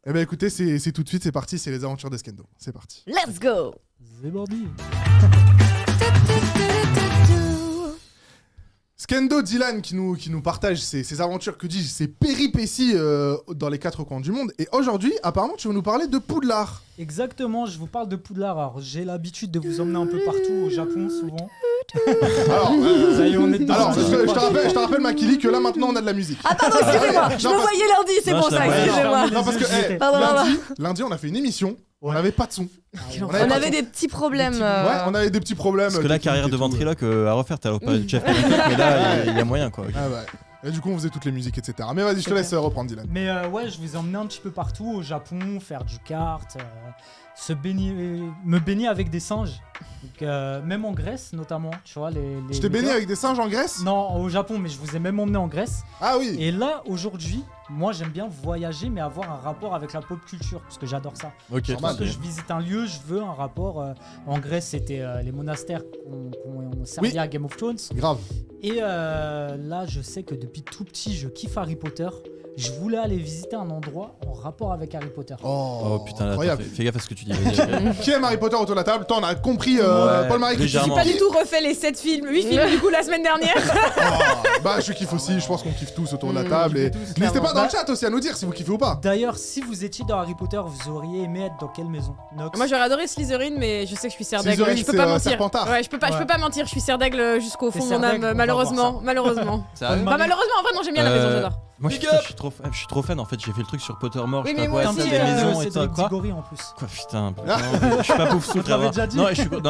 Eh ben écoutez, c'est tout de suite, c'est parti, c'est les aventures de Skendo. C'est parti. Let's go. C'est Barbie. Skendo Dylan qui nous partage ses aventures, que dis-je, ses péripéties dans les 4 coins du monde. Et aujourd'hui, apparemment, tu veux nous parler de Poudlard. Exactement, je vous parle de Poudlard. Alors, j'ai l'habitude de vous emmener un peu partout au Japon, souvent. Alors, Ça y est, on est dedans. alors je te rappelle, Makili, que là maintenant on a de la musique. Ah pardon, excusez-moi. Je Non, me parce- voyais lundi, c'est Non, pour je ça, t'avoue. excusez-moi. Non, parce que Pardon, lundi, on a fait une émission, on Ouais. n'avait pas de son. On pas de avait son. des petits problèmes. Ouais, on avait des petits problèmes. Parce que la techniques carrière et de tout. ventriloque à refaire, t'as pas Jeff Hancock, mais là, il y a moyen quoi. Ah ouais. Et du coup, on faisait toutes les musiques, etc. Mais vas-y, je te C'est laisse reprendre, Dylan. Mais ouais, je vous ai emmené un petit peu partout au Japon, faire du kart, me baigner avec des singes. Donc, même en Grèce notamment, tu vois. Tu t'es baigné avec des singes en Grèce? Non, au Japon, mais je vous ai même emmené en Grèce. Ah oui. Et là, aujourd'hui, moi j'aime bien voyager, mais avoir un rapport avec la pop culture, parce que j'adore ça. Ok, Normal. Quand je visite un lieu, je veux un rapport. En Grèce, c'était les monastères qu'on servi Oui. à Game of Thrones. Grave. Et là, je sais que depuis tout petit, je kiffe Harry Potter. Je voulais aller visiter un endroit en rapport avec Harry Potter. Oh putain, là, incroyable. fais gaffe à ce que tu dis. vas-y. Qui aime Harry Potter autour de la table? Toi, on a compris, Ouais, Paul-Marie qui légèrement. Pas du tout refait les 7 films, 8 films du coup la semaine dernière. Bah, je kiffe aussi, je pense qu'on kiffe tous autour de la table. Et tous, n'hésitez pas dans le clairement. chat aussi à nous dire si vous kiffez ou pas. D'ailleurs, si vous étiez dans Harry Potter, vous auriez aimé être dans quelle maison, Nox? Moi j'aurais adoré Slytherin, mais je sais que je suis Serdaigle. Slytherin, Je peux c'est, pas mentir. Serpentard. Ouais, je peux pas mentir. Je suis Serdaigle jusqu'au T'es fond de mon Serdaigle, on âme, va malheureusement. voir Malheureusement. Sérieux Bah malheureusement, en vrai non, j'aime bien la maison, j'adore. Moi, putain, je suis trop fan en fait. J'ai fait le truc sur Pottermore. Oui, je sais mais pas moi quoi, aussi, t'as des maisons et c'est tout. Cédric Quoi Diggory en plus. Quoi, putain. Non, je suis pas pouf sous l'avais déjà dit. Non,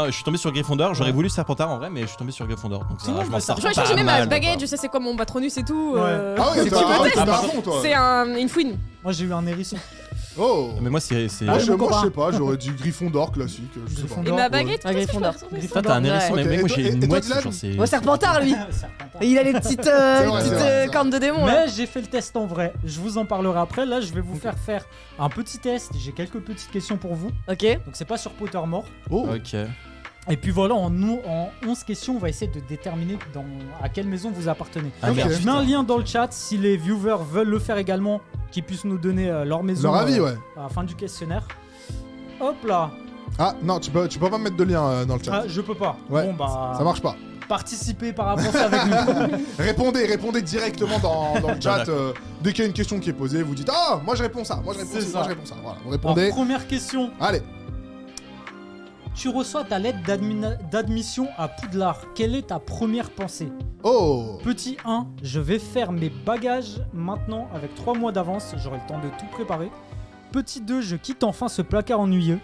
je suis tombé sur Gryffondor. J'aurais voulu Serpentard en vrai, mais je suis tombé sur Gryffondor. Donc ça, Sinon, je m'en bah, sors. Je crois que pas j'ai même mal, ma baguette, quoi. je sais c'est quoi mon patronus et tout. Ouais. Ah oui, tu t'es me testes. à fond, toi. C'est une fouine. Moi, j'ai eu un hérisson. Oh. Mais moi, c'est. Moi, je mon sais pas, j'aurais dit Gryffondor classique, je sais pas. Gryffondor. Et ma baguette, Ouais. Gryffondor. Toi, t'as un hérisson, Ouais. mais moi, Ok, j'ai et une toi, mouette. Dylan Genre, c'est. Moi Serpentard lui. Serpentard. Et il a les petites vrai, c'est vrai. cornes de démon là. Mais j'ai fait le test en vrai. Je vous en parlerai après. Là, je vais vous faire un petit test. J'ai quelques petites questions pour vous. Ok. Donc, c'est pas sur Pottermore. Oh. Ok. Et puis voilà, en 11 questions, on va essayer de déterminer à quelle maison vous appartenez. Ah, Ok. merde, Je mets un lien dans le chat si les viewers veulent le faire également, qu'ils puissent nous donner leur maison Leur avis, ouais. à la fin du questionnaire. Hop là. Ah non, tu peux pas mettre de lien dans le chat. Ah, je peux pas. Ouais, Bon bah, Ça marche pas. participez par avance avec nous. Répondez directement dans le chat. D'accord. Dès qu'il y a une question qui est posée, vous dites ah, moi je réponds ça, moi je réponds C'est ça, ça. moi je réponds ça. Voilà, vous Alors, répondez. première question. Allez. Tu reçois ta lettre d'admission à Poudlard. Quelle est ta première pensée? Oh. Petit 1, je vais faire mes bagages maintenant avec 3 mois d'avance, j'aurai le temps de tout préparer. Petit 2, je quitte enfin ce placard ennuyeux.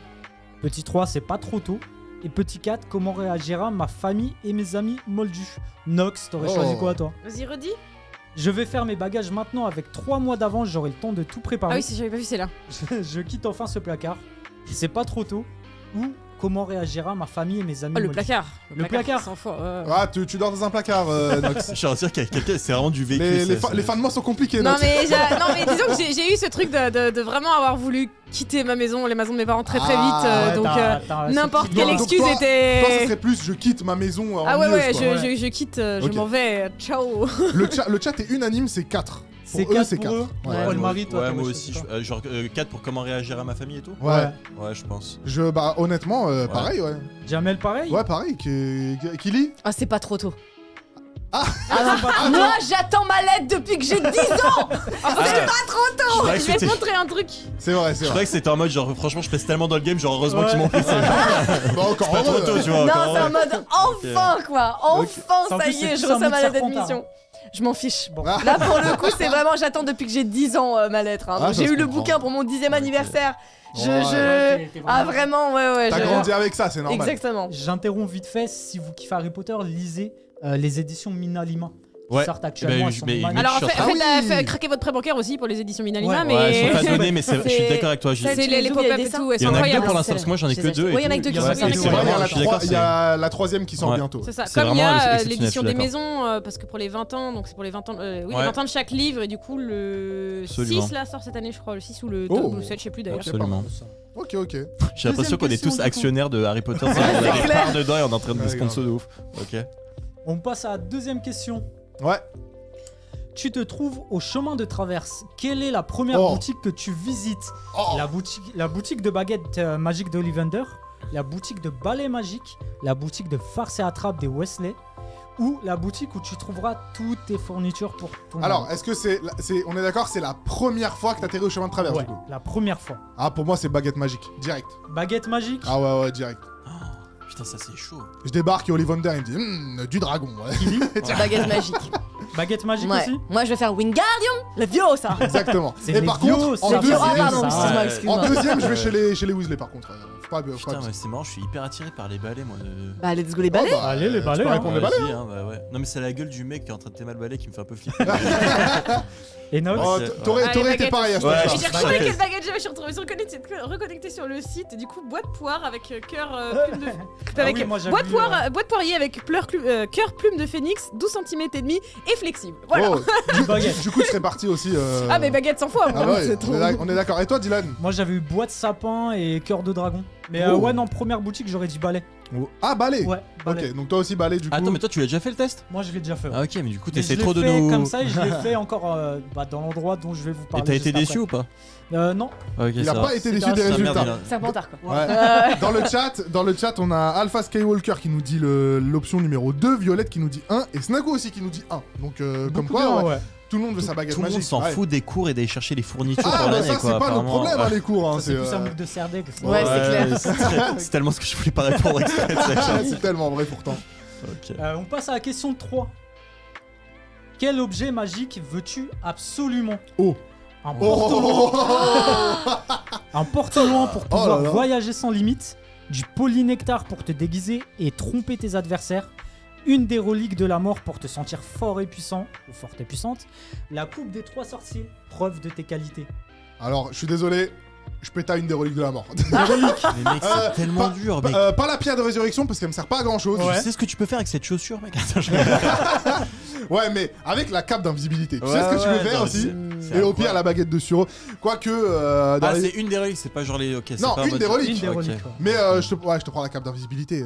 Petit 3, c'est pas trop tôt. Et petit 4, comment réagira ma famille et mes amis moldus? Nox, t'aurais Oh. choisi quoi toi? Vas-y redis. Je vais faire mes bagages maintenant avec 3 mois d'avance, j'aurai le temps de tout Ah préparer. oui, j'avais pas vu, c'est là. Je quitte enfin ce placard. C'est pas trop tôt. Ou comment réagira ma famille et mes amis Oh, le moldus? placard. Le placard. 100 fois. Ah, tu dors dans un placard, Nox. Je suis en train de dire qu'il y a quelqu'un, c'est vraiment du vécu. Les fins de mois sont compliquées, Non Nox. mais, non mais disons que j'ai eu ce truc de vraiment avoir voulu quitter ma maison, les maisons de mes parents très Ah, vite. Ouais, Donc t'as n'importe ce quelle petit- Donc, excuse toi, Toi, ce était... serait plus je quitte ma maison Ah ouais, ennuyeuse, quoi. Ouais. je quitte, je Ok. m'en vais, ciao. Le chat est unanime, c'est 4. C'est Pour eux, 4 c'est pour 4. eux. Ouais. Paul Marie, toi, Ouais, t'aurais moi choisi aussi. quoi? Genre 4 pour comment réagir à ma famille et tout. Ouais. Ouais, je pense. Bah honnêtement, pareil, ouais. Jamel, pareil? Ouais, pareil. Qui lit? Ah c'est pas trop tôt. Ah. Moi j'attends ma lettre depuis que j'ai 10 ans. C'est pas trop Je tôt. croyais que Je vais te c'était- montrer un truc. C'est vrai, c'est Je vrai. croyais que c'était en mode genre franchement je pèse tellement dans le game genre heureusement Ouais. qu'ils m'ont pris ça. Bah encore Pas trop heureux. tôt tu vois. Non, encore c'est en heureux. mode enfin quoi. Enfin En ça plus, y c'est est, plus je un reçois mode ma lettre Serpentard. d'admission. Je m'en fiche. Bon. Ah. Là pour le coup c'est vraiment j'attends depuis que j'ai 10 ans ma lettre. Hein. Ah, Donc, ça j'ai se eu le comprend. bouquin pour mon 10e anniversaire. Ouais, t'es Ah vraiment- vraiment ouais. T'as grandi avec ça, c'est normal. Exactement. J'interromps vite fait, si vous kiffez Harry Potter, lisez les éditions Mina Lima qui Ouais. sortent actuellement, Ben, elles sont mais- magnifiques. Alors je suis en train- faites craquer votre prêt bancaire aussi pour les éditions Minalima, Ouais. mais Ouais, elles sont pas données mais je suis C'est- d'accord avec toi. c'est Gilles. les pop-up et tout, elles Il y sont en a que deux incroyables. pour l'instant parce que moi j'en ai que deux. Ouais, il y en a que deux qui Ouais, sont c'est bien, C'est vrai, il y a vraiment, la je suis d'accord, il y a la troisième qui sort Ouais. bientôt. C'est ça. C'est Comme il y vraiment a exceptionnel, l'édition je des suis maisons, parce que pour les 20 ans, donc c'est pour les 20 ans, oui, les Ouais. 20 ans de chaque livre, et du coup le Absolument. 6 là sort cette année, je crois, le 6 ou le Oh. 7, je sais plus d'ailleurs. Absolument. Ok, ok. J'ai l'impression qu'on est question, tous du coup. actionnaires de Harry Potter. On a des parts dedans et on est en train de Ouais, sponsor de ouf. Ok. On passe à la deuxième question. Ouais. tu te trouves au chemin de traverse. Quelle est la première boutique que tu visites? La boutique de baguette magique d'Ollivander, la boutique de balai magique, la boutique de farce et attrape des Wesley, ou la boutique où tu trouveras toutes tes fournitures pour ton... Alors, est-ce que on est d'accord, c'est la première fois que t'atterris au chemin de traverse, Ouais, du coup? la première fois. Ah, pour moi, c'est baguette magique, direct. Baguette magique. Ah ouais, direct. Putain, ça c'est chaud. Je débarque et Ollivander, il me dit, du dragon, ouais. Baguette magique. Baguette magique Ouais. aussi. Moi, je vais faire Wingardium, le vieux, ça. Exactement. C'est Et les par vieux, contre, ça. en Les vieux, deuxième, pardon, ça. excuse-moi. en deuxième, je vais chez les Weasley, par contre. Faut pas Putain, abuser. mais c'est marrant, je suis hyper attiré par les balais, moi. Bah, let's go les balais. Oh, bah, Allez, les balais, Tu peux hein. répondre les balais, Vas-y, bah ouais. Non, mais c'est la gueule du mec qui est en train de t'aimer le balai qui me fait un peu flipper. Et Nox. Oh, t'aurais Allez, été baguette. pareil à ce Ouais, moment-là. Et j'ai je- retrouvé Ouais. quelle baguette j'avais, je suis reconnecté sur le site. Et du coup, boîte poire avec cœur plume de. Ah oui, moi, j'avais boîte vu, boîte poirier avec cœur plume de phénix, 12 cm et demi et flexible. Voilà. Oh, du coup, tu serais parti aussi. Ah, mais baguette 100 fois, Ah vraiment, ouais, c'est trop. on est d'accord. Et toi, Dylan? Moi j'avais eu boîte sapin et cœur de dragon. Mais Oh. ouais, non, première boutique, j'aurais dit balai. Ah, balai. Ouais, balai. Ok, donc toi aussi, balai, du coup. Attends, mais toi tu l'as déjà fait le test? Moi je l'ai déjà fait. Ouais. Ah, ok, mais du coup Mais t'essaies je trop de l'ai fait nous. comme ça et je l'ai fait encore dans l'endroit dont je vais vous Et parler. t'as été juste déçu après. ou pas? Non. Ok, Il ça a va. pas été déçu C'est des un- résultats. Merde, C'est un pantard, quoi. Ouais. Dans le chat, on a Alpha Skywalker qui nous dit l'option numéro 2, Violette qui nous dit 1 et Snago aussi qui nous dit 1. Donc comme Beaucoup quoi, bien, ouais, ouais. tout le monde veut sa baguette Tout le monde magique. s'en Ouais. fout des cours et d'aller chercher les fournitures Ah pour bah l'année, ça quoi. c'est pas notre apparemment. problème hein, les cours. Hein, Ça, c'est plus un move de Serdeg. Ouais, c'est clair. C'est tellement ce que je voulais pas répondre exprès. C'est tellement vrai pourtant. Ok. On passe à la question 3. Quel objet magique veux-tu absolument? Oh. Un porte-loin. Oh. Un porte-loin pour pouvoir là là. voyager sans limite. Du polynectar pour te déguiser et tromper tes adversaires. Une des reliques de la mort pour te sentir fort et puissant, ou forte et puissante. La coupe des 3 sorciers, preuve de tes qualités. Alors, je suis désolé, je péta une des reliques de la mort. Mais mec, c'est Euh, tellement pas- dur, mec. Pas la pierre de résurrection parce qu'elle me sert pas à grand chose. Ouais. Tu sais ce que tu peux faire avec cette chaussure, mec? Attends, Ouais, mais avec la cape d'invisibilité. Tu Ouais, sais ce que tu ouais, veux faire non, aussi. c'est Et au incroyable. pire, la baguette de Suro. Quoique. Dans Ah, les- c'est une des reliques, c'est pas genre les. Ok, c'est Non, pas en une mode- des reliques. Une des Ok. reliques. Ouais. Mais je te prends la cape d'invisibilité.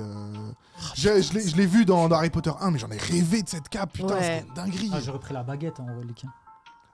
Je l'ai vu dans Harry Potter 1, mais j'en ai rêvé de cette cape. Putain, Ouais. c'était une dinguerie. Ah, j'aurais pris la baguette en relique.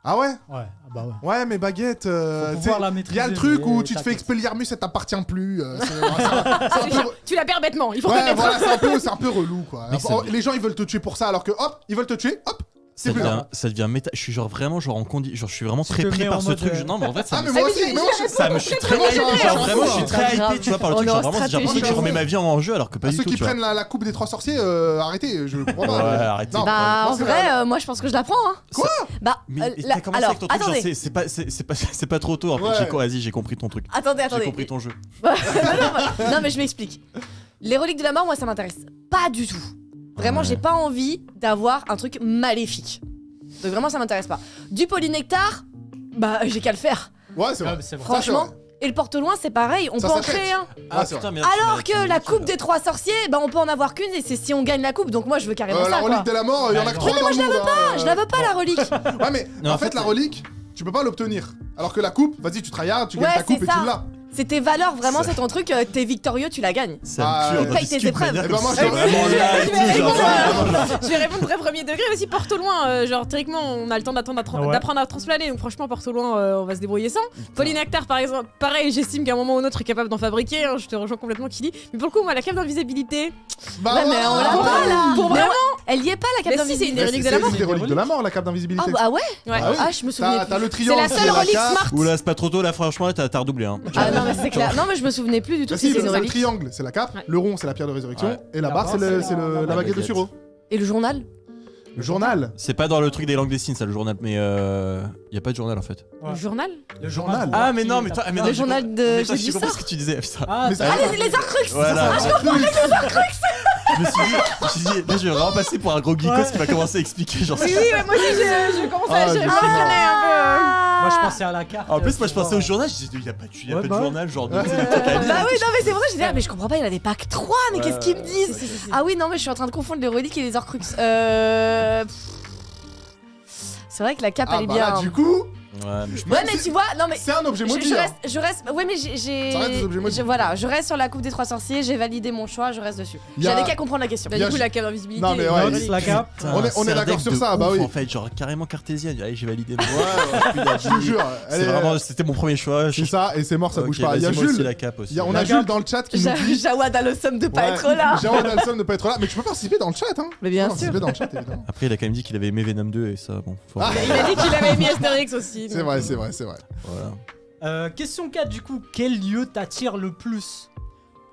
Ah ouais? Ouais, ah bah ouais. Ouais, mais baguette. Faut tu pouvoir sais, la il y maîtriser. a le truc où mais tu te fais t'inquiète. Expelliarmus, ça t'appartient plus. C'est un peu. Tu la perds bêtement, il faut Ouais, reconnaître. voilà, c'est un peu relou quoi. Mais ça Oh, les gens ils veulent te tuer pour ça alors que hop, ils veulent te tuer, hop, c'est Ça plus devient, grave. ça devient méta. Je suis genre vraiment genre en condi. Genre je suis vraiment Tu très te pris mets par en ce mode, truc. Non mais en fait ça Ah, me. mais moi Ah, aussi, mais mais moi je Ça me je suis très moi, hypé, j'ai genre un vraiment je fou, suis hein. très Grave. hypé tu vois par le On truc est genre en vraiment j'ai l'impression que je stratégie. remets ma vie en jeu alors que pas À du ceux tout qui tu vois. prennent la coupe des 3 sorciers, arrêtez, je comprends Ouais, pas. arrêtez. Non, Bah, moi, en c'est vrai, la- moi je pense que je la prends. Hein. Quoi Bah, Mais là, t'as commencé alors, avec ton truc genre attendez. c'est pas trop tôt en Ouais. fait. Vas-y j'ai compris ton truc. Attendez, J'ai attendez. compris ton jeu. Non, mais je m'explique. Les reliques de la mort, moi ça m'intéresse pas du tout. Vraiment, Ouais. j'ai pas envie d'avoir un truc maléfique. Donc vraiment, ça m'intéresse pas. Du polynectar, bah j'ai qu'à le faire. Ouais, c'est Ah, vrai. c'est vrai. Franchement. c'est vrai. Et le porte-loin, c'est pareil, on Ça peut en s'achète. créer un. Ah, c'est vrai. mais Alors que la coupe des 3 sorciers, bah on peut en avoir qu'une et c'est si on gagne la coupe. Donc moi je veux carrément La ça quoi. relique de la mort, il y en a Ouais, que non. 3 dans le monde. Je la veux pas la relique. Ouais, mais Non, en en fait, fait, la relique, tu peux pas l'obtenir. Alors que la coupe, vas-y, tu tryhards, tu gagnes Ouais, ta coupe c'est et tu ça. l'as. C'est tes valeurs, vraiment, Ça- c'est ton truc, t'es victorieux, tu la gagnes. Ça Ah, me tue. paye en tes discute de épreuves. manière Eh ben, comme moi, ça, je- vraiment là et Je tout, vais genre, répondre, vraiment, Je vais répondre très premier degré aussi, porte au loin. Genre, théoriquement, on a le temps Ouais. d'apprendre à transplaner. Donc, franchement, porte au loin, on va se débrouiller sans. Polynectar, par exemple, pareil, j'estime qu'à un moment ou un autre, est capable d'en fabriquer. Hein, je te rejoins complètement, Kili. Mais pour le coup, moi, la cape d'invisibilité. Bah, Ouais, mais on l'a ouais. pas là. Pour Mais vraiment, Ah, elle y est pas, la cape Mais si, c'est une d'invisibilité. des reliques de la mort. C'est des reliques de la mort, la cape d'invisibilité. Ah ouais Ah oui. Ah, je me souvenais. T'as le C'est triangle. la qui est seule relique cape. smart. Oula, c'est pas trop tôt là, franchement, là, t'as redoublé. Hein. Ah non, mais c'est clair. Non, mais je me souvenais plus du tout Bah que si, c'était c'est une le relique. triangle, c'est la cape. Ouais. Le rond, c'est la pierre de résurrection. Ouais. Et la La barre, barre, c'est c'est la la baguette de baguette. Suro. Et le journal Le journal. C'est pas dans le truc des langues des signes, ça, le journal, mais y a pas de journal en fait. Ouais. Le journal Le journal. Ah, mais non, mais toi, Le journal de j'ai Jeudi compris Sort. ce que tu disais. Putain. Ah, Mais t'as- ça- Les Horcruxes. Voilà. Ah, je comprends. Je me suis dit, là, je vais vraiment passer pour un gros geekos Ouais. qui va commencer à expliquer. Genre, Oui, oui, moi aussi, je commence Ah, à j'ai je compris. m'impressionner un peu. Moi je pensais à la carte. En plus, moi, je pour pensais au voir. journal, je disais, y a pas de Ouais, de bah. journal, genre, Ouais. tu sais, des trucs à lire. Bah oui, non, mais c'est vrai, j'ai dit, ah, mais je comprends pas, il y en avait pas que 3, mais Ouais, qu'est-ce qu'ils me disent Ah oui, non, mais je suis en train de confondre les reliques et les Horcruxes. C'est vrai que la cape, Ah elle est bah bien. là, du coup, Ouais, mais Ouais, mais tu vois, non mais. C'est un objet Je, maudit. je hein. reste, je reste. Ouais, mais j'ai. Ça reste des objets maudits. Voilà, je reste sur la coupe des 3 sorciers, j'ai validé mon choix, je reste dessus. Il y a- J'avais qu'à comprendre la question. Bah, Y a- du coup, la cape d'invisibilité. Non, mais ouais, Nox, la cape. On est d'accord sur ça, bah oui. En fait, genre carrément cartésienne. Allez, j'ai validé. Ouais, je te jure. C'est vraiment, c'était mon premier choix. C'est ça, et c'est mort, ça bouge pas. Il y a Moi aussi Jules. la cape aussi. On La a cape. Jules dans le chat qui nous dit. Jawad a le somme de pas Ouais, être là. Jawad a le somme de pas être là, mais tu peux participer dans le chat, hein. Mais bien Tu peux sûr. participer dans le chat, évidemment. Après, il a quand même dit qu'il avait aimé Venom 2 et ça, bon. Faut... Ah. Il a dit qu'il avait mis Astérix aussi. C'est vrai, c'est vrai, c'est vrai. Voilà. Question 4 du coup, quel lieu t'attire le plus?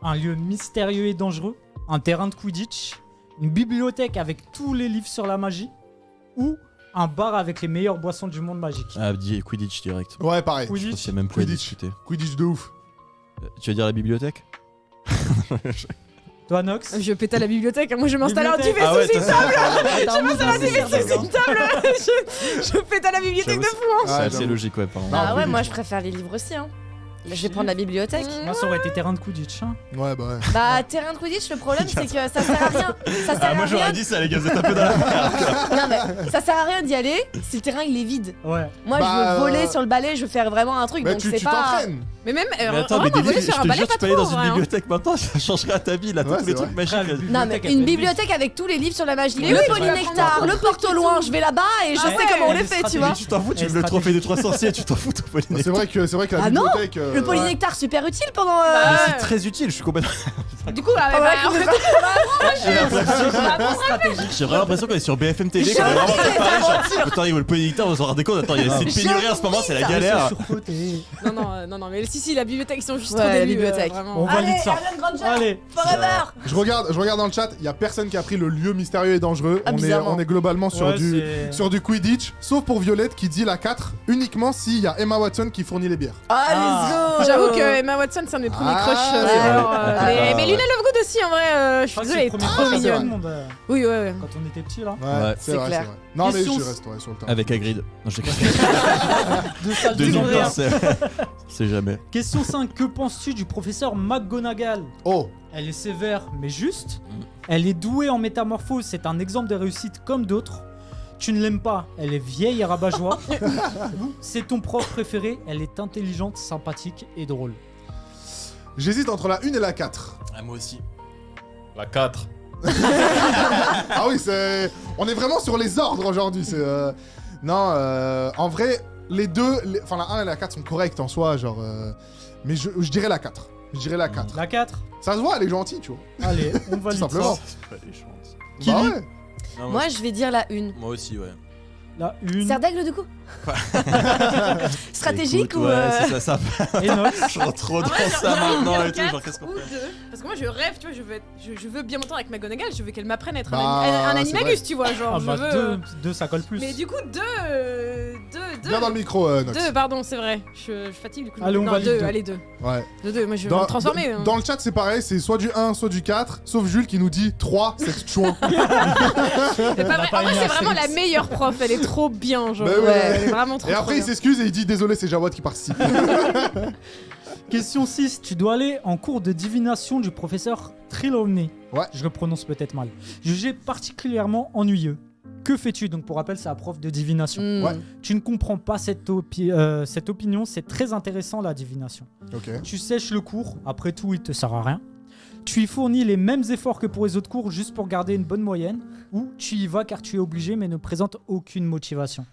Un lieu mystérieux et dangereux, un terrain de Quidditch, une bibliothèque avec tous les livres sur la magie, ou un bar avec les meilleures boissons du monde magique? Ah, dis Quidditch direct. Ouais, pareil. Je pense Quidditch. qu'il y a même plus à Quidditch. discuter. Quidditch de ouf. Tu vas dire la bibliothèque? Toi Nox? Je pétais à la bibliothèque, moi je m'installe un Bibliothèque. duvet Ah ouais, sous une t'as- table, sous une table, je pète à la bibliothèque de J'avoue, fou. C'est Ah, assez j'avoue. logique, ouais, pardon. Non, Ah ouais, Quidditch, moi ouais. je préfère les livres aussi. Hein. Je vais prendre la bibliothèque. Moi ça aurait été terrain de Quidditch. Hein. Ouais, bah ouais. Bah, terrain de Quidditch, le problème c'est que ça sert à rien. Ça sert Ah, à moi j'aurais rien. dit ça, les gars, vous êtes un peu dans la. Non, mais ça sert à rien d'y aller si le terrain il est vide. Ouais. Moi Bah, je veux voler sur le balai, je veux faire vraiment un truc. Mais donc tu c'est pas. t'entraînes. Mais même, Mais attends, mais vraiment, des voler livres, sur je un te balai, jure, pas tu peux aller trop, dans en vrai, une hein. bibliothèque maintenant, ça changerait ta vie, là, Ouais, tous c'est les trucs vrai. magiques. Ah, là. Non, mais une bibliothèque avec tous les livres sur la magie. Mais Le oui, polynectar, tu vas le porte au loin, je vais là-bas et je Ah sais ouais, comment on les les fait, tu stratégies. vois. Mais tu t'en fous, tu Et veux le trophée stratégie. des 3 sorciers, tu t'en fous, ton polynectar. C'est vrai que la Ah non, bibliothèque. Le polynectar super utile pendant. Bah, Mais ouais. c'est très utile, je suis complètement. Du coup, là, Pendant la bah, cour des J'ai vraiment l'impression qu'on est sur BFM TV, J'ai qu'on est vraiment envie de préparé. les genre, Attends, le polynectar, on s'en rend compte. Attends, c'est une pénurie en ce moment, c'est la galère. non, mais si, la bibliothèque, ils sont juste Ouais, trop la début, bibliothèque. vraiment. On valide ça. Hermione Granger, Allez. forever. Je regarde dans le chat, il y a personne qui a pris le lieu mystérieux et dangereux. Ah, bizarrement. On est globalement sur Ouais, du c'est- sur du Quidditch, sauf pour Violette qui dit la 4 uniquement s'il y a Emma Watson qui fournit les bières. Ah, let's go. J'avoue que Emma Watson, c'est un de mes premiers Ah, crushs. ouais. D'ailleurs, Ah, mais ouais. Luna Lovegood aussi, en vrai, je suis désolée, elle est trop c'est mignonne. vrai. Monde, Oui, ouais. quand on était petit là. Ouais, c'est c'est vrai, clair. c'est vrai. Non mais Question- je reste ouais, sur le temps. Avec Hagrid. Non, je déconne. De Deuxième rire. place, c'est jamais. Question 5. Que penses-tu du professeur McGonagall? Oh, Elle est sévère mais juste. Elle est douée en métamorphose, c'est un exemple de réussite comme d'autres. Tu ne l'aimes pas, elle est vieille et rabat-joie. C'est ton prof préféré, elle est intelligente, sympathique et drôle. j'hésite entre la 1 et la 4. Ah, moi aussi. La 4. Ah oui, c'est on est vraiment sur les ordres aujourd'hui, c'est non, en vrai, les deux enfin la 1 et la 4 sont correctes en soi, genre mais je dirais la 4. Je dirais la 4. La 4. Ça se voit, elle est gentille, tu vois. Allez, on valide simplement. ça. Pas les chances. Qui Bah lit ouais. Non, Moi je vais dire la 1. moi aussi, ouais. La 1. Serre d'aigle du coup. Stratégique Écoute, ou. ouais, c'est ça. Et Nox. Je rentre trop dans En vrai, ça genre, maintenant un et tout. Genre, quatre qu'est-ce qu'on ou deux. Parce que moi, je rêve, tu vois, je veux bien m'entendre avec McGonagall, je veux qu'elle m'apprenne à être Bah, un c'est animagus, vrai. tu vois, genre, Ah je bah veux... 2, ça colle plus. Mais du coup, deux... Viens dans le micro, Nox. Deux, pardon, c'est vrai. Je fatigue du coup. Allez, on non, valide deux, deux. allez, deux. Ouais. Deux, moi je vais me transformer. hein. Dans le chat, c'est pareil, c'est soit du 1, soit du 4, sauf Jules qui nous dit 3, c'est chouin. C'est pas vrai. pas En vrai, aimé c'est vraiment Astérix. la meilleure prof, elle est trop bien, genre. Bah ouais. Elle est vraiment trop Et après, il bien. s'excuse et il dit désolé, c'est Jawad qui participe. Question 6. Tu dois aller en cours de divination du professeur Trelawney. Ouais. Je le prononce peut-être mal. Jugé particulièrement ennuyeux. Que fais-tu? Donc pour rappel, c'est la prof de divination. Ouais. Tu ne comprends pas cette opinion, c'est très intéressant la divination. Ok. Tu sèches le cours, après tout il te sert à rien. Tu y fournis les mêmes efforts que pour les autres cours juste pour garder une bonne moyenne. Ou tu y vas car tu es obligé mais ne présente aucune motivation.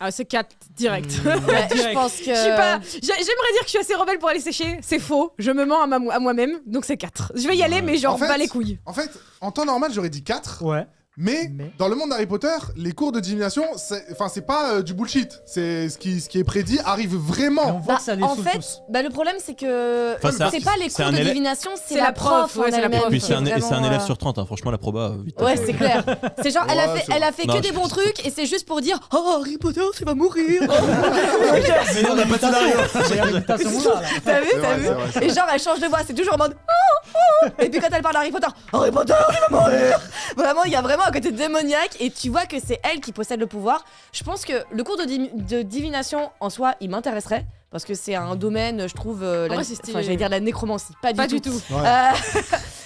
Ah, c'est 4 direct. Ouais, je Direct. pense que. Je suis pas. J'aimerais dire que je suis assez rebelle pour aller sécher. C'est faux. Je me mens à moi-même. Donc c'est 4. Je vais y aller, mais genre En fait- pas les couilles. En fait, en temps normal, j'aurais dit 4, Ouais. mais dans le monde d'Harry Potter, les cours de divination, c'est pas du bullshit. C'est ce qui est prédit arrive Et on vraiment. voit que ça les en saoule fait, tous. le problème c'est que Enfin, c'est pas les c'est cours un de élève- divination, c'est c'est la la prof, prof ouais, en c'est la elle-même prof. Puis qui c'est est un vraiment, élève sur 30, hein. Franchement, la proba, vite. Ouais, c'est clair. C'est genre, elle a Ouais, c'est fait Non, que des je- bons trucs et c'est juste pour dire oh Harry Potter, ça va mourir. Mais on n'a pas de scénario. J'ai l'imitation là. T'as vu, C'est t'as vrai, vu c'est vrai, c'est Et genre, elle change de voix, c'est toujours en mode oh. Et puis quand elle parle d'Harry Potter, Harry Potter, il va mourir. Vraiment, il y a vraiment un côté démoniaque et tu vois que c'est elle qui possède le pouvoir. Je pense que le cours de divination en soi, il m'intéresserait. Parce que c'est un domaine, je trouve, vrai, c'est stylé. j'allais dire la nécromancie, pas Pas du du tout. tout. Ouais.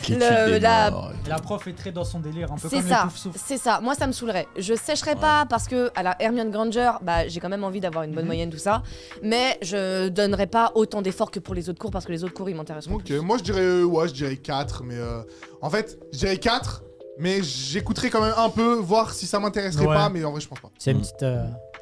La prof est très dans son délire, un peu C'est comme ça, les poufs-souffles. c'est ça. Moi, ça me saoulerait. Je sécherais pas parce que à la Hermione Granger, bah, j'ai quand même envie d'avoir une bonne moyenne, tout ça. Mais je donnerais pas autant d'efforts que pour les autres cours parce que les autres cours, ils m'intéressent Ok, plus. moi je dirais 4, mais en fait, je dirais 4, mais j'écouterai quand même un peu, voir si ça m'intéresserait Ouais. pas, mais en vrai, je pense pas. C'est une petite.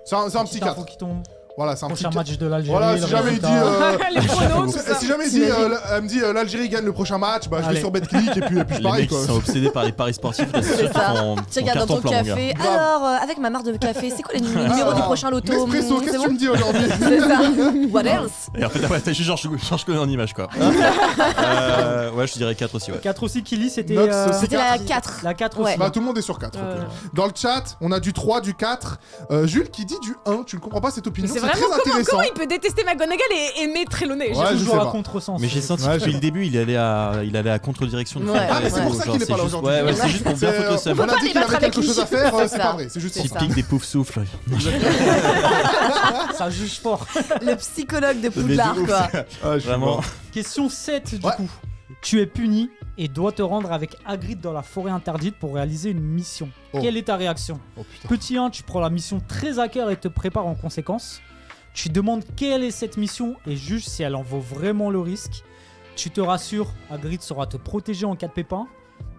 C'est un petit 4. info qui tombe. Voilà, c'est un petit Prochain 4. match de l'Algérie. Voilà, le si jamais il dit. résultat. Les pronos, tout ça. Si jamais il dit, elle me dit l'Algérie gagne le prochain match, bah je vais Allez. sur BetClick et puis je Les parie mecs quoi. qui sont obsédés par les paris sportifs, là, c'est sûr qu'ils ça. font Tu regardes dans ton carton plein, mon gars. café. Grave. Alors, avec ma marre de café, c'est quoi les numéros du prochain loto? Nespresso, qu'est-ce que tu me dis aujourd'hui? C'est ça. What else? Et en fait, ouais, t'as juste Georges Clooney en image, quoi. Ouais, je dirais 4 aussi, ouais. 4 aussi, Killy, c'était. Nox aussi. C'était la 4. La 4 Ouais. aussi. Bah tout le monde est sur 4. Dans le chat, on a du 3, du 4. Jules qui dit du 1, tu ne comprends pas cette Mais opinion, c'est c'est vraiment très intéressant. comment il peut détester McGonagall et aimer Trelawney? Ouais, je sais Toujours à pas. contresens. Mais j'ai senti Ouais, que depuis le début, il allait à contre-direction. de Ouais. Fred Ah, mais et c'est tout, pour ça genre, qu'il est pas là c'est juste- aujourd'hui. Ouais, c'est juste pour bien foutre le seum. On a pas dit les qu'il avait battre avec quelque chose à lui. faire, C'est c'est ça. pas vrai, c'est juste C'est pour Il ça. ça. pique des poufs souffles. Ça juge fort. Le psychologue de Poudlard, ouf. quoi. Ah, je suis Vraiment. mort. Question 7 du Ouais. coup. Tu es puni et dois te rendre avec Hagrid dans la forêt interdite pour réaliser une mission. Oh. Quelle est ta réaction? Oh putain. Petit 1, tu prends la mission très à cœur et te prépares en conséquence. Tu demandes quelle est cette mission et juges si elle en vaut vraiment le risque. Tu te rassures, Hagrid saura te protéger en cas de pépin.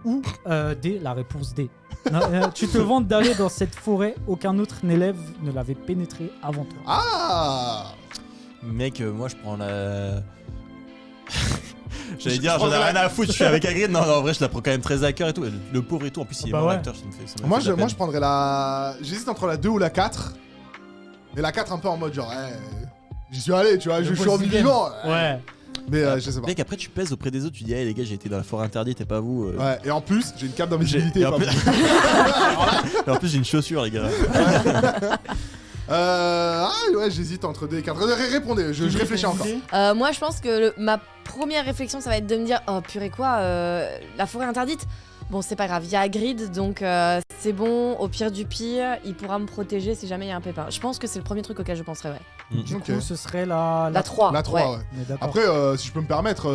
Ou D, la réponse D. Non, tu te vantes d'aller dans cette forêt, aucun autre élève ne l'avait pénétré avant toi. Ah Mec, moi je prends la. J'allais Je dire, j'en ai prendrais rien à foutre, je suis avec Hagrid. Non, en vrai, je la prends quand même très à cœur et tout. Le pauvre et tout, en plus, il est Bah mort ouais. acteur, ça me fait. Ça me Moi fait de la je peine. prendrais la... J'hésite entre la 2 ou la 4. Mais la 4 un peu en mode genre, j'y suis allé, tu vois, je suis revenu vivant. Ouais. Mais je sais pas. Mec, après, tu pèses auprès des autres, tu dis, hey les gars, j'ai été dans la forêt interdite et pas vous. Ouais, et en plus, j'ai une cape d'invisibilité. Et en pas plus- vous. Et en plus, j'ai une chaussure, les gars. Ouais, j'hésite entre 2 et 4. Répondez, je réfléchis encore. Moi, je pense que ma première réflexion, ça va être de me dire oh purée quoi, la forêt interdite. Bon, c'est pas grave, il y a Hagrid, donc c'est bon. Au pire du pire, il pourra me protéger si jamais il y a un pépin. Je pense que c'est le premier truc auquel je penserais, ouais. Du Ok. coup, ce serait la... La 3. La 3, ouais. On est d'accord. Après, si je peux me permettre,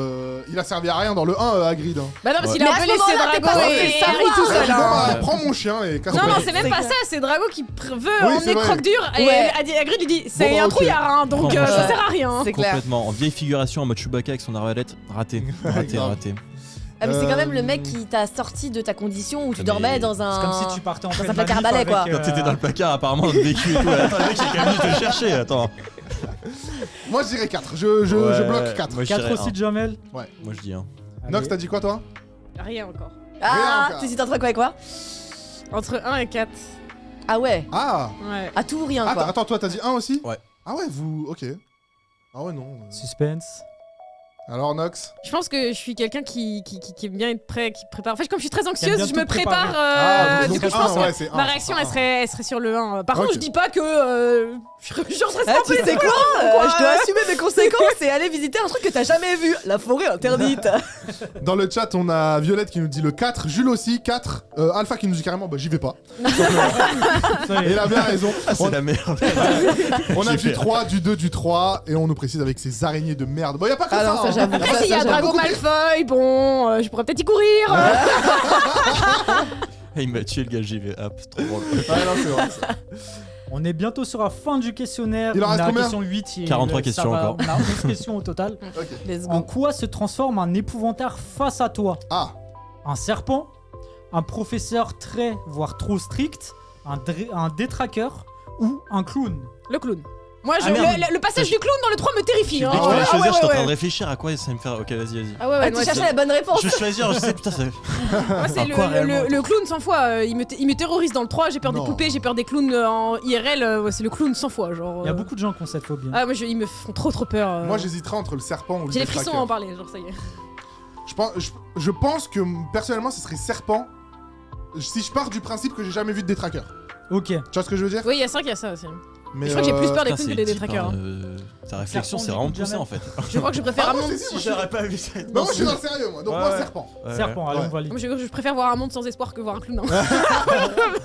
il a servi à rien dans le 1, Hagrid. Hein. Bah non, parce Ouais. qu'il a Mais un à peu ce laissé moment-là, t'es Drago pas et censé Harry savoir. tout seul. Bon, hein. bah, prends mon chien et casse-toi. Non, non, c'est même C'est pas clair. ça, c'est Drago qui veut Oui, emmener c'est vrai. Croque-Dur et Ouais. Hagrid lui dit c'est Bon, un ok. trouillard, hein, donc Prends-moi ça ça. sert à rien. C'est clair. Complètement. En vieille figuration en mode Chewbacca avec son arbalète. Raté. Raté, Grave. raté. Ah, mais c'est quand même le mec qui t'a sorti de ta condition où tu Mais dormais dans un. C'est comme si tu partais en un pleine placard manif balai, quoi. avec, Quand t'étais dans le placard, apparemment, dans le vécu et tout. Attends, le mec, j'ai quand même dû te chercher. Attends. Moi, je dirais 4. Je Ouais, bloque 4. Moi, je 4 dirais aussi un. de Jamel. Moi, je dis un. Allez. Nox, t'as dit quoi, toi? Rien encore. Ah, Rien encore. t'hésites entre quoi et quoi? Entre 1 et 4. Ah ouais, Ah Ouais. à tout ou rien, quoi. Attends, toi, t'as dit 1 aussi? Ouais. Ah ouais, vous... Ok. Ah ouais, non. Suspense. Alors, Nox? Je pense que je suis quelqu'un qui aime bien être prêt, qui prépare. En fait, comme je suis très bien anxieuse, je me tout préparer. prépare. Ah, Du donc coup, je un, pense ouais, que c'est ma un, réaction, c'est elle serait sur le 1. Par Ok. contre, je dis pas que je serais Ah, tu sais quoi, je dois assumer mes conséquences et aller visiter un truc que t'as jamais vu, la forêt interdite. Dans le chat, on a Violette qui nous dit le 4, Jules aussi, 4. Alpha qui nous dit carrément, bah j'y vais pas. Ça y Et est. il a bien raison. Ah, c'est la merde. On a J'y du vais. 3, du 2, du 3. Et on nous précise avec ces araignées de merde. Bon, y a pas que Ah ça. non, ça, hein. j'avoue. Après, s'il y a Ça, Drago beaucoup pire. Malfoy, bon, je pourrais peut-être y courir. Il m'a tué le gars, j'y vais. Hop, trop drôle. Ouais, non, c'est vrai. ça. On est bientôt sur la fin du questionnaire. Il en On reste est à la combien question 8. et 43 ça questions va- encore. On a 11 questions au total. Ok. Let's En go. quoi se transforme un épouvantaire face à toi? Ah, Un serpent? Un professeur très, voire trop strict? Un détraqueur? Ou un clown? Le clown. Moi, Ah, merde. le passage du clown dans le 3 me terrifie. Hein. Dès que tu ouais, vas choisir, ouais, j'étais en train ouais. de réfléchir à quoi ça va me faire. Ok, vas-y, vas-y. Ah ouais, Ah, ouais, tu moi, cherchais c'est- la bonne réponse. Je vais choisir, je sais, putain, ça. moi, c'est À quoi réellement le clown 100 fois. Il me terrorise dans le 3, j'ai peur des Non. poupées, j'ai peur des clowns en IRL. Ouais, c'est le clown 100 fois. Genre, Il y a beaucoup de gens qui ont cette phobie. Ah, moi, ils me font trop peur. moi j'hésiterais entre le serpent ou le J'ai les frissons à détraqueur. en parler, genre ça y est. Je pense que personnellement, ce serait serpent. Si je pars du principe que j'ai jamais vu de détraqueur. Ok. Tu vois ce que je veux dire? Oui, il y a ça qu'il y a ça aussi. Mais je crois que j'ai plus peur des Putain, clowns c'est que des deep, détraqueurs. hein, hein. Ta réflexion, Serpent, c'est vraiment du poussé jamais. en fait. Je crois que je préfère Ah, un moi, monde. si, moi, je- pas vu ça. Non, moi je suis dans le sérieux, moi. Donc, moi, Ouais. serpent. Serpent, allez, Ouais. on valide. Moi, je préfère voir un monde sans espoir que voir un clown. hein.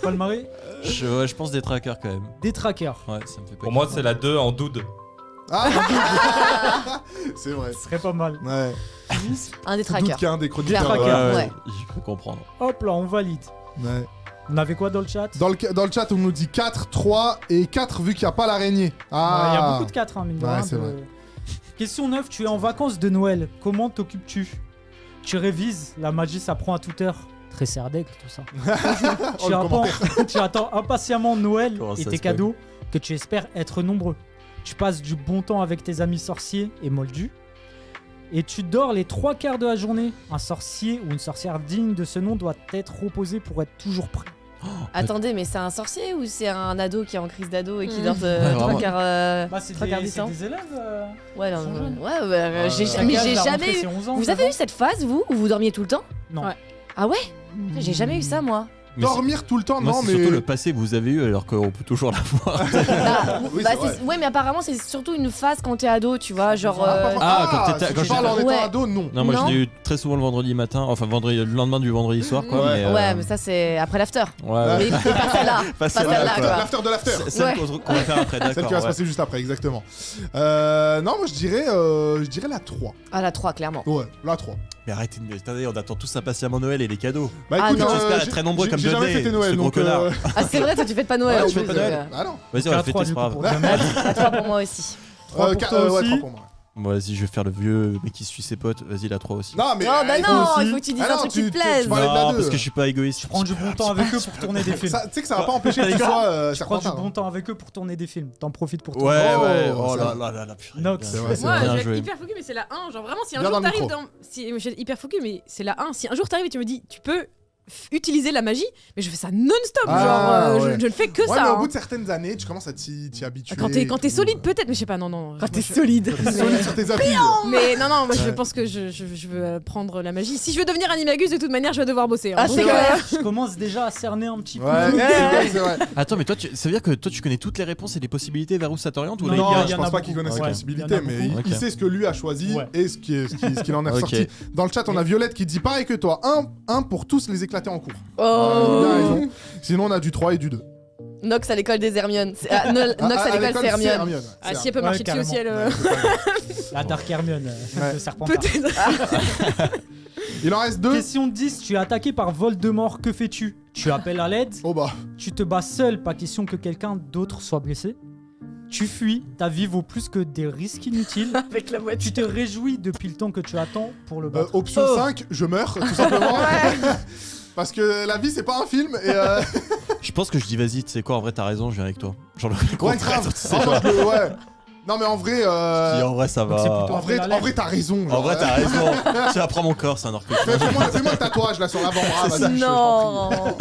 Paul Marie? Ouais, je pense des trackers quand même. Détraqueur. Ouais, ça me fait pas. Pour moi, c'est la 2 en doude. Ah, c'est vrai. Ce serait pas mal. Ouais. Kilis. Un des Je doute trackers. qu'il y a un des chroniqueurs. Clairement. Tracker. Ouais. Je peux comprendre. Hop là, on valide. Ouais. On avait quoi dans le chat? Dans le chat, on nous dit 4, 3 et 4 vu qu'il n'y a pas l'araignée. Il y Ah. a beaucoup de 4, mine de Ouais, rien, c'est vrai. Question 9, tu es en vacances de Noël. Comment t'occupes-tu? Tu révises, la magie s'apprend à toute heure. Très serdec, tout ça. Oh, le commentaire. Tu attends impatiemment Noël Comment et ça tes se cadeaux que tu espères être nombreux. Tu passes du bon temps avec tes amis sorciers et moldus. Et tu dors les 3 quarts de la journée. Un sorcier ou une sorcière digne de ce nom doit être reposé pour être toujours prêt. Attendez, mais c'est un sorcier ou c'est un ado qui est en crise d'ado et qui Mm. dort vraiment. 3 quarts Bah, c'est trois quarts du c'est temps. des élèves. Ouais, non, Ils sont jeunes. ouais, mais j'ai Chacun, mais la j'ai rentrée, jamais eu. c'est 11 ans, Vous 9 avez ans. eu cette phase, vous, où vous dormiez tout le temps? Non. Ouais. Ah ouais? J'ai jamais eu ça, moi. Mais Dormir tout le temps, moi, non, c'est mais. surtout le passé que vous avez eu alors qu'on peut toujours l'avoir. Oui, Bah, c'est vrai. ouais, mais apparemment, c'est surtout une phase quand t'es ado, tu vois. Genre. Ah, quand t'étais- si quand tu parles en j'étais- étant Ouais. ado, non. Non, moi Non. je l'ai eu très souvent le vendredi matin, enfin le lendemain du vendredi soir quoi. Ouais. Mais, Ouais, mais ça, c'est après l'after. ouais. Mais pas celle-là. Pas Pas celle-là, celle-là, quoi. quoi. L'after de l'after. C'est celle Ouais. qu'on va faire après, Celle d'accord. qui va se ouais. passer juste après, exactement. Non, moi je dirais la 3. Ah, la 3, clairement. Ouais, la 3. Mais arrêtez de me. Attendez, on attend tous impatiemment Noël et les cadeaux. Bah Ah écoute, non. J'espère être j'ai- très nombreux comme j'ai jamais Dudley, fêté Noël, ce gros donc. connard. Ah, c'est vrai, toi, tu fêtes pas Noël. Ouais, en tu plus, fais pas donc, Noël. Ah non. Vas-y, on va 4-3 fêter, du c'est coup pas pour grave. Jamel. La 3 pour moi aussi. 3 pour toi Ouais, aussi. 3 pour moi. Bon, vas-y, je vais faire le vieux mec qui suit ses potes. Vas-y, la 3 aussi. Non, mais. Non, bah écoute, non, aussi. il faut que tu dises Ah un non, truc qui te tu plaise. parlais de la Non, deux. parce que je suis pas égoïste. Tu prends du bon temps avec eux pour tourner des films. Tu sais que ça va pas empêcher que tu sois Tu prends du Serpentin. bon temps avec eux pour tourner des films. T'en profites pour Ouais, tourner. ouais. Oh, Oh ça- là là là, purée. Nox. C'est vrai, c'est Moi, vrai. je vais joué. être hyper focus, mais c'est la 1. Genre vraiment, si un Viens jour dans le t'arrives micro. dans. Si, je vais être hyper focus, mais c'est la 1. Si un jour t'arrives et tu me dis, tu peux utiliser la magie, mais je fais ça non-stop. Ah, genre, ouais. je ne fais que Ouais, mais ça. au hein. bout de certaines années, tu commences à t'y habituer. Quand t'es solide, peut-être, mais je sais pas, non. Quand t'es je- solide. T'es solide sur tes appuis. Mais non, moi je Ouais. pense que je veux prendre la magie. Si je veux devenir animagus, de toute manière, je vais devoir bosser. hein. Ah, Donc, c'est clair. Je commence déjà à cerner un petit peu. Ouais, c'est vrai, c'est vrai. Attends, mais toi, ça veut dire que toi, tu connais toutes les réponses et les possibilités vers où ça t'oriente ou Non, les Non, il y gars a- je en pense a pas qu'il beaucoup. connaisse Ouais, les il y possibilités, en a mais beaucoup. il Ok. sait ce que lui a choisi Ouais. et ce qu'il en est Ok. ressorti. Dans le chat, on a Violette qui dit pareil que toi, un pour tous les éclater en cours. Oh. Bien raison. Sinon, on a du 3 et du 2. Nox à l'école des Hermiones. Nox à l'école, c'est Hermione. Ah, si elle peut Ouais, marcher dessus aussi, elle. La Dark Hermione Ouais. de Serpentard. Peut-être. Il en reste 2. Question 10, tu es attaqué par Voldemort, que fais-tu? Tu appelles à l'aide, Oh bah. tu te bats seul, pas question que quelqu'un d'autre soit blessé. Tu fuis, ta vie vaut plus que des risques inutiles. Avec la voiture. Tu te réjouis depuis le temps que tu attends pour le battre. Option Oh. 5, je meurs, tout simplement. Parce que la vie, c'est pas un film. Et Je pense que je dis vas-y, tu sais quoi, en vrai, t'as raison, je viens avec toi. Genre le ouais, contraire, grave. tu sais En pas. vrai, ouais. Non, mais en vrai. Je dis, en vrai, ça Donc c'est plutôt va. En vrai, t'as raison. En genre. vrai, t'as raison. Tu vas prendre mon corps, c'est un orque. Fais-moi le tatouage là sur l'avant-bras, vas-y. Non. Non,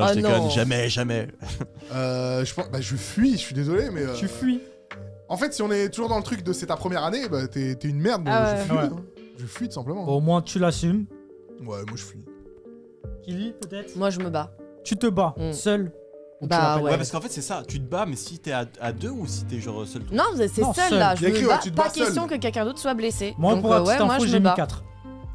Ah je déconne, non. jamais. Je pense. Bah, je fuis, je suis désolé, mais. Tu fuis. En fait, si on est toujours dans le truc de c'est ta première année, bah t'es une merde. Mais Ah je ouais. fuis. Ouais. Hein. Je fuis tout simplement. Au moins tu l'assumes. Ouais, moi je fuis. Kili, peut-être? Moi, je me bats. Tu te bats Mm. seul. ou tu Bah, l'appelles ouais. Ouais, parce qu'en fait, c'est ça. Tu te bats, mais si t'es à deux ou si t'es genre seul. Non, c'est Non, seul seul. là. Il Je y a écrit, me ouais, bats. tu te Pas bats seul. question que quelqu'un d'autre soit blessé. Moi, Donc, pour la ouais, petite moi, info, je j'ai me mis bats. 4.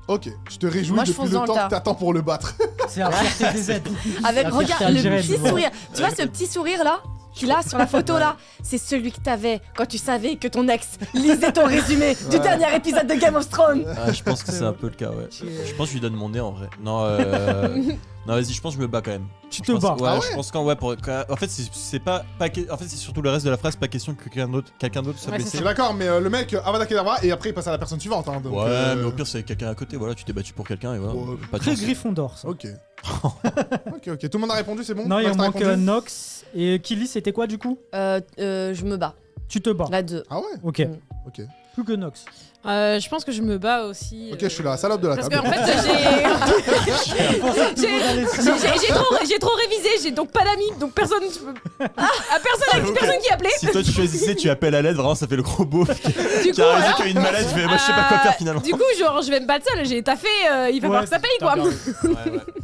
Ok, je te réjouis Moi, je depuis fonce le dans le temps tas. que t'attends pour le battre. C'est la fierté des aides. Avec, La regarde, fierté le algérienne, petit voilà. sourire. Tu vois ce petit sourire là qu'il a sur la photo là? C'est celui que t'avais quand tu savais que ton ex lisait ton résumé du dernier épisode de Game of Thrones. Ah, je pense que c'est un peu le cas, ouais. Je pense que je lui donne mon nez en vrai. Non, non, vas-y, je pense que je me bats quand même. Tu Je te pense- bats. Ouais, Ah ouais je pense qu'en ouais, en fait, c'est pas en fait, c'est surtout le reste de la phrase, pas question que quelqu'un d'autre soit Ouais, blessé. Je suis d'accord, mais le mec, Avada Kedavra, et après il passe à la personne suivante. Hein, donc, Ouais, mais au pire, c'est quelqu'un à côté, voilà, tu t'es battu pour quelqu'un et voilà. Ouais. Pas de Très chance. Gryffondor, ça. Ok. ok. Tout le monde a répondu, c'est bon Non, il Max, t'as manque répondu Nox. Et Kili, c'était quoi du coup? Je me bats. Tu te bats. La 2. Ah ouais Ok. Mm. Ok. Plus que Nox. Je pense que je me bats aussi. Ok, je suis la salope de la Parce table. qu'en fait, j'ai trop révisé, j'ai donc pas d'amis, donc personne. Personne qui appelait. Si toi tu choisissais, tu appelles à l'aide, vraiment ça fait le gros beauf Du qui a réalisé voilà. qu'il y a une malade, moi je sais pas quoi faire finalement. Du coup, genre, je vais me battre seule, j'ai taffé, il va falloir que ça paye quoi.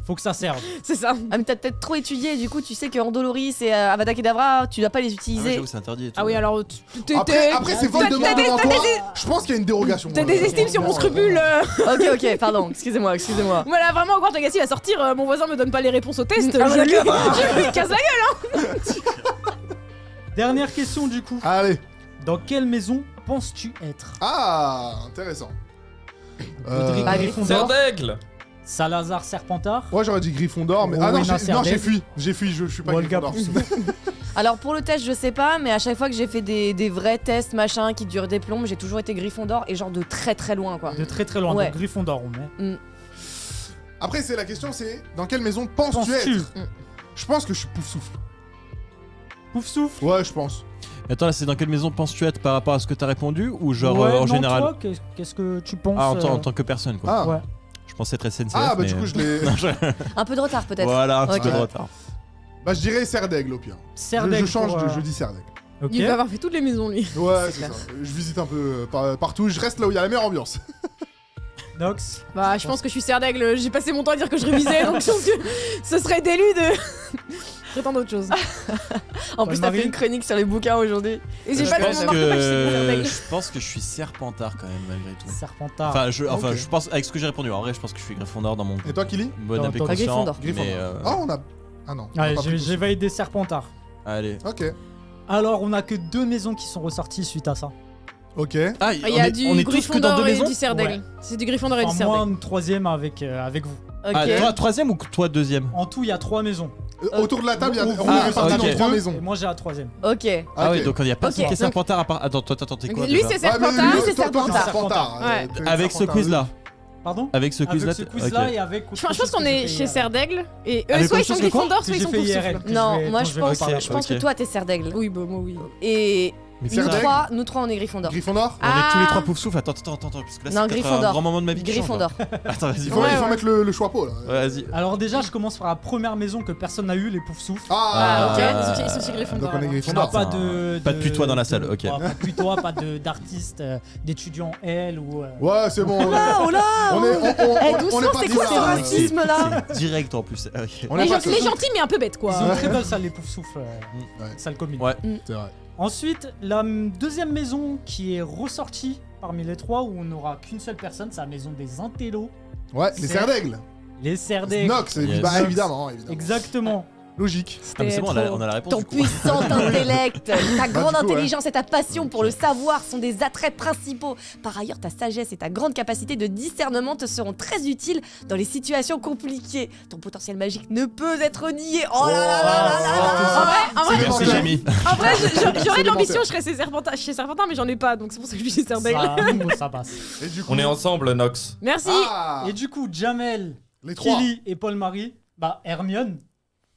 Faut que ça serve. C'est ça. Ah, mais t'as peut-être trop étudié, du coup, tu sais que Andoloris et Avada Kedavra, tu dois pas les Ah ouais, utiliser. j'avoue, c'est interdit et tout. Ah oui, alors. Après c'est Voldemort devant toi. Je pense qu'il y a une dérogation. T'as des estimes sur mon scrupule. Ok, pardon, excusez-moi. Voilà, vraiment, encore Legacy va sortir, mon voisin me donne pas les réponses au test. Ah, je lui d'accord. je lui casse la gueule. Dernière question du coup. Allez. Dans quelle maison penses-tu être? Ah, intéressant. Audrey Bah, Gryffondor. Serdaigle. Salazar Serpentard. Ouais, j'aurais dit Gryffondor, mais. Ah non, Rowena j'ai Serdaigle. fui. J'ai fui, je suis pas Olga Gryffondor. Alors pour le test, je sais pas, mais à chaque fois que j'ai fait des vrais tests machin qui durent des plombes, j'ai toujours été Gryffondor et genre de très très loin quoi. De très très loin. Ouais. Donc Gryffondor, on met. Après, c'est la question, c'est dans quelle maison penses-tu Penses-tu être? Je pense que je suis Poufsouffle. Pouf souffle. Ouais, je pense. Attends, là, c'est dans quelle maison penses-tu être par rapport à ce que t'as répondu ou genre Ouais, en non, général? toi, qu'est-ce que tu penses Ah, en tant que personne, quoi. Ah, Ouais. Je pensais être SNCF. ah bah mais, du coup, je l'ai. Non, je- Un peu de retard peut-être. Voilà, un petit Ok. peu de retard. Bah, je dirais Serdaigle au pire. Serdaigle. Je change, pour, je dis Serdaigle. Ok. Il va avoir fait toutes les maisons, lui. Ouais, C'est c'est clair. ça. Je visite un peu partout. Je reste là où il y a la meilleure ambiance. Nox. Bah, je pense que je suis Serdaigle. J'ai passé mon temps à dire que je révisais, donc je pense que ce serait délu de prétendre autre chose. En plus, t'as Marie. fait une chronique sur les bouquins aujourd'hui. Et j'ai Je pas pense vraiment marqué, je sais que Serdaigle. je pense que je suis Serpentard quand même, malgré tout. Serpentard. Enfin, ok. je pense, avec ce que j'ai répondu, en vrai, je pense que je suis Gryffondor dans mon Et toi, Kili? bon Attends, appétit attends. conscient. Gryffondor. Mais, Gryffondor. Ah, on a. Ah non. on a Allez, pas pris j'ai Poufsouffle. validé Serpentard. allez. Ok. Alors, on a que 2 maisons qui sont ressorties suite à ça. Ok. Ah, Il y a du on est tous que dans Gryffondor deux et maisons du Serdaigle. Ouais. C'est du Gryffondor et du Enfin, moi, Serdaigle. une troisième avec vous. Ok. Ah, toi troisième ou toi deuxième? En tout, il y a 3 maisons. Autour de la table, il y a Oh, on est ah, répartis ok. dans 3 Et maisons. moi, j'ai la troisième. Ok. Ah oui, Ok. donc il y a personne Ok. qui est Serpentard à part. Attends, toi, t'es quoi Lui, déjà c'est Ouais, mais Serpentard. Lui, c'est toi, toi, Serpentard. Serpentard. Ouais. T'es Avec ce Serpentard, quiz-là. Pardon Avec ce quiz-là. Avec ce quiz-là ok. et avec. Je pense qu'on est chez Serdaigle. Et Avec eux, soit ils autre sont chose que quoi Gryffondor, soit Que ils sont j'ai fait IRL. Poufsouffle. Non, vais- moi dont je je vais pense, vous parler je pense ok. que toi t'es Serdaigle. Oui, bah moi, oui. Et Mais nous Serdaigle trois on est Gryffondor. Gryffondor On est tous les Ah. trois pouf souffle. Attends, parce que là, Non, c'est peut-être un Gryffondor. grand moment de ma vie. qui change, Gryffondor. là. Attends, vas-y. Il faut Ouais, il faut ouais. mettre le choix-pot là. Ouais, vas-y. Alors, déjà, je commence par la première maison que personne n'a eu, les pouf souffles. Ah, ok. Ah. Ils sont aussi Gryffondor. Donc on est alors. On n'a Gryffondor. pas de. Pas de putois dans la salle, ok. Pas de putois, pas d'artistes, d'étudiants L ou. Ouais, c'est bon. Ah, oh là On est Eh, doucement, pas c'est quoi ce là. racisme là C'est direct en plus. Ok. On Les est pas les gentils, mais un peu bêtes, Ils ont quoi. une très belle salle, les pouf souffles. Ouais. Salle commune. Ouais. C'est vrai. Ensuite, la deuxième maison qui est ressortie parmi les 3 où on n'aura qu'une seule personne, c'est la maison des intellos, Ouais, les C'est- Serdaigle. les Serdaigle. Nox, Yes. bah Nox. évidemment. Exactement. Logique. Ah, mais c'est bon, on a la réponse. Ton du coup. puissant intellect, ta grande du coup, ouais. intelligence et ta passion pour le savoir sont des attraits principaux. Par ailleurs, ta sagesse et ta grande capacité de discernement te seront très utiles dans les situations compliquées. Ton potentiel magique ne peut être nié. Oh là là là là là. En vrai, Merci, menteur. Jamie. en vrai, j'aurais C'est de l'ambition, menteur. je serais chez Serpentard, mais j'en ai pas, donc c'est pour ça que je suis chez Serdaigle. Ça passe. Et du coup. On est ensemble, Nox. Merci. Ah, Et du coup, Jamel, les 3. Kili et Paul-Marie, bah Hermione,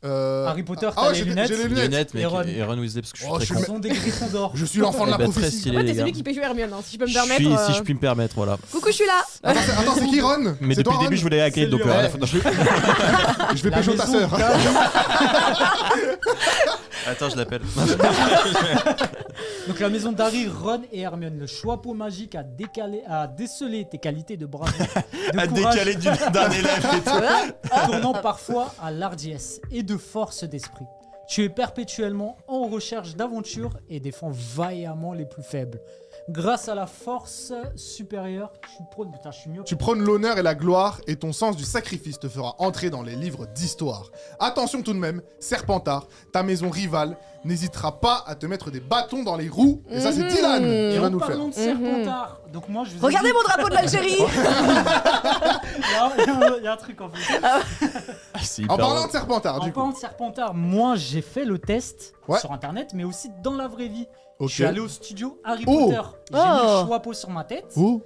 Harry Potter, Ah t'as ouais, les j'ai lunettes. les Les lunettes. lunettes, mec. Et Ron. Et Ron Weasley, parce que je suis Oh, très je Ils suis con. sont des Gryffondors. Je suis l'enfant de la Eh ben, très prophétie. stylé, En fait, les t'es gars. celui qui peut jouer Hermione, hein, si je peux me Je permettre. suis, si je puis me permettre, voilà. Coucou, je suis là. Attends, c'est qui Ron Mais C'est depuis toi, le début, Ron je voulais Hagrid, C'est donc lui, rien ouais. à foutre. Je vais La pécho ta maison sœur. d'Harry- Attends, je l'appelle. Donc la maison d'Harry, Ron et Hermione. Le choix-peau magique a décelé tes qualités de bravoure, de À courage, décaler d'un élève et tout. tournant parfois à l'ardiesse et de force d'esprit. Tu es perpétuellement en recherche d'aventure et défends vaillamment les plus faibles. Grâce à la force supérieure, tu prônes... Putain, je suis mieux. Tu prônes l'honneur et la gloire, et ton sens du sacrifice te fera entrer dans les livres d'histoire. Attention tout de même, Serpentard, ta maison rivale, n'hésitera pas à te mettre des bâtons dans les roues. Et ça, c'est Dylan Et qui va en nous le faire. parlant de Serpentard, donc moi je vous ai Regardez dit- mon drapeau de l'Algérie. Il y a un truc en plus. C'est En hyper parlant drôle. de Serpentard, En du parlant coup. de Serpentard, moi j'ai fait le test Ouais. sur internet, mais aussi dans la vraie vie. Ok. Je suis allé au studio Harry Oh. Potter. J'ai mis Oh. le choix-peau sur ma tête Oh.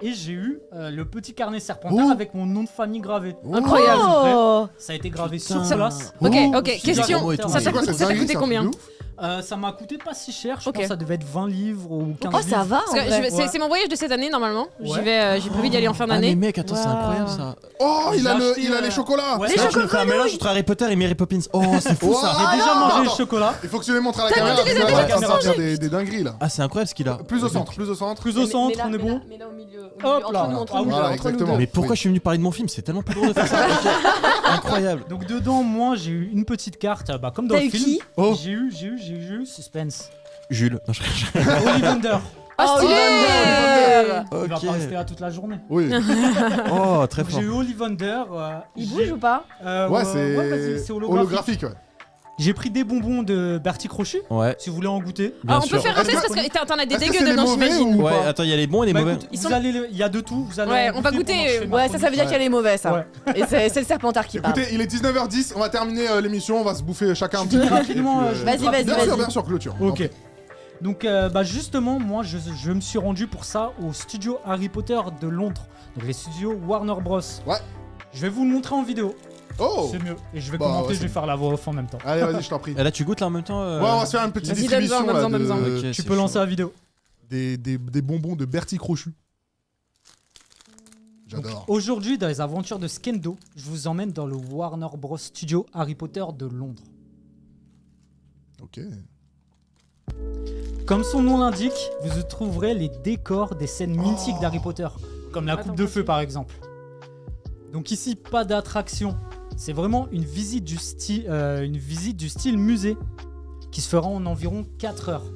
et j'ai eu le petit carnet Serpentard Oh. avec mon nom de famille gravé. Incroyable. Oh. Ça a été gravé sur Ça- place. Ok, Oh. ok, Super question. bon et tout. Ça C'est t'a quoi cette ça t'a dinguerie, coûté c'est un combien truc de ouf Ça m'a coûté pas si cher, je Ok. pense que ça devait être 20 livres ou 15 Oh, livres. ça va en Parce que vrai. Ouais. c'est mon voyage de cette année normalement. Ouais. J'ai prévu d'y aller en fin Ah, mais d'année. mec, attends, c'est Waouh. incroyable ça. Oh, J'ai acheté, il a les chocolats. Ouais. Les Là, tu me chocolats fais un mélange entre Harry Potter et Mary Poppins. Oh, c'est fou Wow. ça. J'ai déjà non, mangé attends. le chocolat. Il faut que tu les montres à la T'as caméra. noté les Dylan années va déjà sortir des dingueries là. Ah, c'est incroyable ce qu'il a. Plus au centre, plus au centre. Plus au centre, on est bon. Mais là au milieu. Hop là. Entre Ah nous, oui, Voilà, entre nous exactement. deux. Mais pourquoi Oui. je suis venu parler de mon film? C'est tellement plus drôle de faire ça. Incroyable. Donc dedans, moi j'ai eu une petite carte, bah, comme dans T'as le eu film. qui Oh. J'ai eu suspense. Jules. Non, je- Ollivander. Ah, Oh, stylé. Ollivander. Il va Ok. pas rester là toute la journée. Oui. Oh, très Donc, fort. j'ai eu Ollivander. Il bouge ou pas Ouais, c'est vas-y, c'est holographique. holographique. Ouais. J'ai pris des bonbons de Bertie Crochu, Ouais. si vous voulez en goûter. Bien Ah, on peut sûr. faire un Est-ce test que- parce que t'en as des est-ce que dégueux c'est les dedans, mauvais j'imagine. ou Ouais, pas attends, il y a les bons et les Bah, mauvais. écoute, Ils vous sont- allez il y a de tout, vous allez Ouais, en on va goûter goûter, pendant que je fais ma Ouais, ça veut dire chronique. qu'il y a les mauvais, ça. Ouais. Et c'est le Serpentard qui parle. Écoutez, il est 19h10, on va terminer l'émission, on va se bouffer chacun un petit dis truc. rapidement, et puis, Vas-y, Bien sûr, clôture. Ok. Donc bah justement, moi je me suis rendu pour ça au studio Harry Potter de Londres. Donc les studios Warner Bros. Ouais. Je vais vous le montrer en vidéo, Oh c'est mieux. Et je vais Bah, commenter, ouais, je vais faire la voix off en même temps. Allez, vas-y, je t'en prie. Et là, tu goûtes là en même temps Ouais, on va se faire une petite Vas-y, distribution donne-en, là, donne-en. de- Ok, Tu c'est peux lancer chaud. la vidéo. des bonbons de Bertie Crochu. J'adore. Aujourd'hui, dans les aventures de Skendo, je vous emmène dans le Warner Bros. Studio Harry Potter de Londres. Ok. Comme son nom l'indique, vous y trouverez les décors des scènes mythiques d'Harry Potter, comme la coupe de feu par exemple. Donc ici, pas d'attraction. C'est vraiment une visite du style musée qui se fera en environ 4 heures.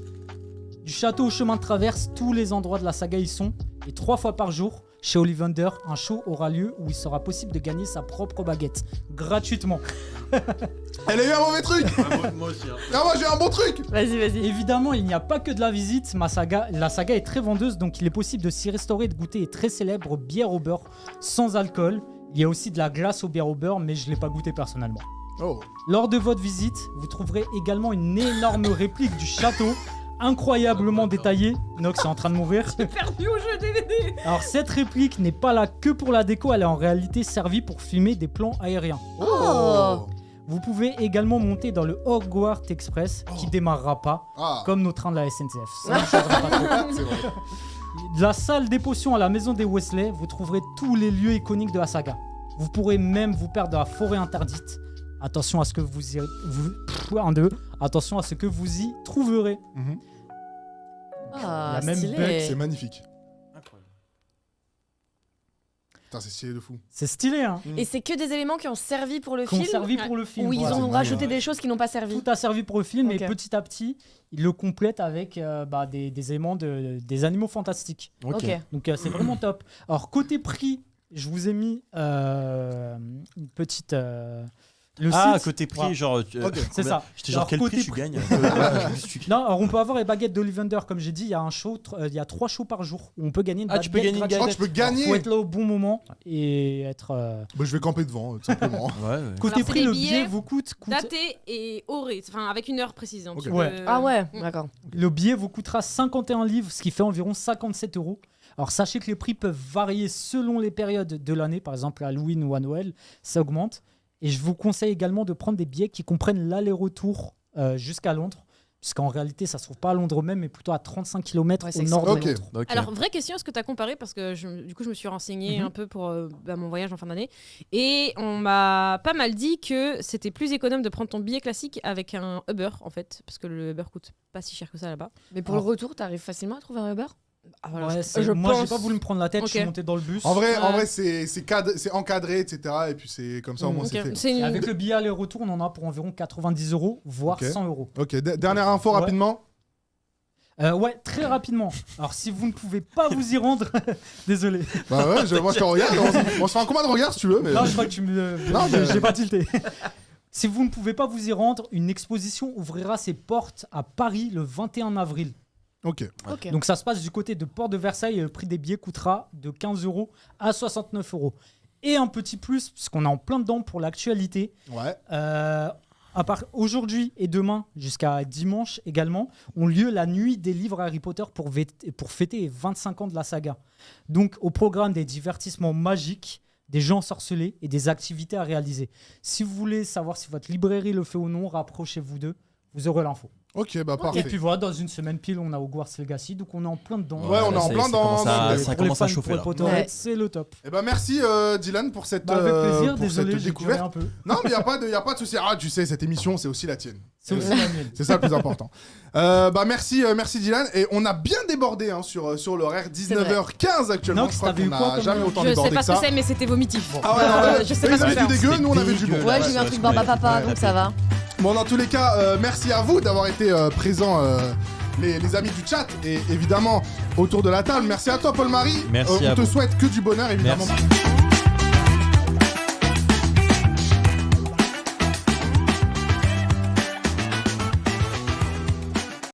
Du château au chemin de traverse, tous les endroits de la saga y sont. Et 3 fois par jour, chez Ollivander, un show aura lieu où il sera possible de gagner sa propre baguette, gratuitement. Elle a eu un mauvais truc. Moi aussi. Ah, moi j'ai un bon truc. Vas-y, vas-y. Évidemment, il n'y a pas que de la visite, la saga est très vendeuse, donc il est possible de s'y restaurer et de goûter les très célèbres bières au beurre sans alcool. Il y a aussi de la glace aux bières au beurre, mais je ne l'ai pas goûté personnellement. Oh. Lors de votre visite, vous trouverez également une énorme réplique du château, incroyablement détaillée. Nox est en train de mourir. Perdu au jeu DVD. Alors cette réplique n'est pas là que pour la déco, elle est en réalité servie pour filmer des plans aériens. Oh. Vous pouvez également monter dans le Hogwarts Express, qui démarrera pas, Ah. comme nos trains de la SNCF. Ça ne changera pas trop. C'est vrai. De la salle des potions à la maison des Weasley, vous trouverez tous les lieux iconiques de la saga. Vous pourrez même vous perdre dans la forêt interdite. Attention à ce que vous y... Attention à ce que vous y trouverez. Mhm. Ah, La même stylé. bec, C'est magnifique. Putain, c'est stylé de fou. C'est stylé, hein. Et c'est que des éléments qui ont servi pour le Qui ont film servi pour le film. ou ils voilà. ont c'est rajouté dingue, des choses qui n'ont pas servi. Tout a servi pour le film, Ok. et petit à petit, ils le complètent avec des éléments des animaux fantastiques. Ok. Donc c'est vraiment top. Alors côté prix, je vous ai mis une petite... le Ah, site, côté prix, voilà. genre. Ok. C'est ça. J'étais genre, Alors, quel côté prix tu prix- gagnes Non, alors on peut avoir les baguettes d'Ollivander, comme j'ai dit, il y a un show, il y a 3 shows par jour où on peut gagner une Ah, tu peux gagner une gratuite. Oh, tu peux gagner. Faut être là au bon moment et être... Bah, je vais camper devant, tout simplement. Ouais, ouais. Côté Alors, c'est prix, des le billets billet vous coûte... Daté et oré, enfin avec une heure précise. hein, Ok. tu Ouais. peux- Ah ouais, Mm. d'accord. Le billet vous coûtera 51 livres, ce qui fait environ 57 €. Alors sachez que les prix peuvent varier selon les périodes de l'année, par exemple à Halloween ou à Noël, ça augmente. Et je vous conseille également de prendre des billets qui comprennent l'aller-retour jusqu'à Londres, puisqu'en réalité ça se trouve pas à Londres même, mais plutôt à 35 km Ouais, c'est au nord Ok. de Londres. Ok. Alors, vraie question, est-ce que tu as comparé? Parce que du coup, je me suis renseignée Mhm. un peu pour mon voyage en fin d'année. Et on m'a pas mal dit que c'était plus économe de prendre ton billet classique avec un Uber, en fait. Parce que le Uber coûte pas si cher que ça là-bas. Mais pour Alors- le retour, t'arrives facilement à trouver un Uber Ah, voilà, Ouais, je moi j'ai pense. pas voulu me prendre la tête, je Ok. suis monté dans le bus. En vrai, Ouais. c'est encadré, etc. Et puis c'est comme ça, au moins Ok, c'est fait. c'est Et une- avec le billet aller-retour, on en a pour environ 90 €, voire Ok. 100 €. Ok, dernière info Ouais. rapidement. Ouais, très rapidement. Alors si vous ne pouvez pas vous y rendre, désolé. Bah ouais, moi je te regarde. On se fait un combat de regard si tu veux. Mais... Non, je crois que tu me. Non, mais- J'ai pas tilté. Si vous ne pouvez pas vous y rendre, une exposition ouvrira ses portes à Paris le 21 avril. Ok. Ok. Donc ça se passe du côté de Port de Versailles et le prix des billets coûtera de 15 € à 69 €. Et un petit plus, puisqu'on est en plein dedans pour l'actualité, Ouais. à part aujourd'hui et demain jusqu'à dimanche également, ont lieu la nuit des livres Harry Potter pour fêter les 25 ans de la saga. Donc au programme des divertissements magiques, des jeux ensorcelés et des activités à réaliser. Si vous voulez savoir si votre librairie le fait ou non, rapprochez-vous d'eux, vous aurez l'info. Ok, bah Et parfait. puis voilà, dans une semaine pile, on a Hogwarts Legacy, donc on est en plein dedans. Ouais, on est en plein dans- Ça dans- ça Pour les commence à fans, chauffer pour là. les Potterheads, Ouais. c'est le top. Et bah merci Dylan pour cette, Bah, avec plaisir, pour désolé, cette j'ai duré découverte. un peu. Non, mais y a pas de souci. Ah, tu sais, cette émission, c'est aussi la tienne. C'est aussi la mienne. C'est ça le plus important. Bah merci Dylan. Et on a bien débordé hein, sur l'horaire 19h15 actuellement. Nox, Je crois t'avais eu qu'on quoi a comme- jamais autant Je sais débordé pas que ce que ça. c'est, mais c'était vomitif. Ah ouais, non, ouais. Je sais Eux, pas ils quoi avaient faire. du dégueu, nous on avait du bon. dégueulasse. Ouais, j'ai eu un truc barba papa, Ouais, donc ça va. Bon, dans tous les cas, merci à vous d'avoir été présents, les amis du chat, et évidemment autour de la table. Merci à toi, Paul-Marie. Merci On à te vous. souhaite que du bonheur, évidemment. Merci.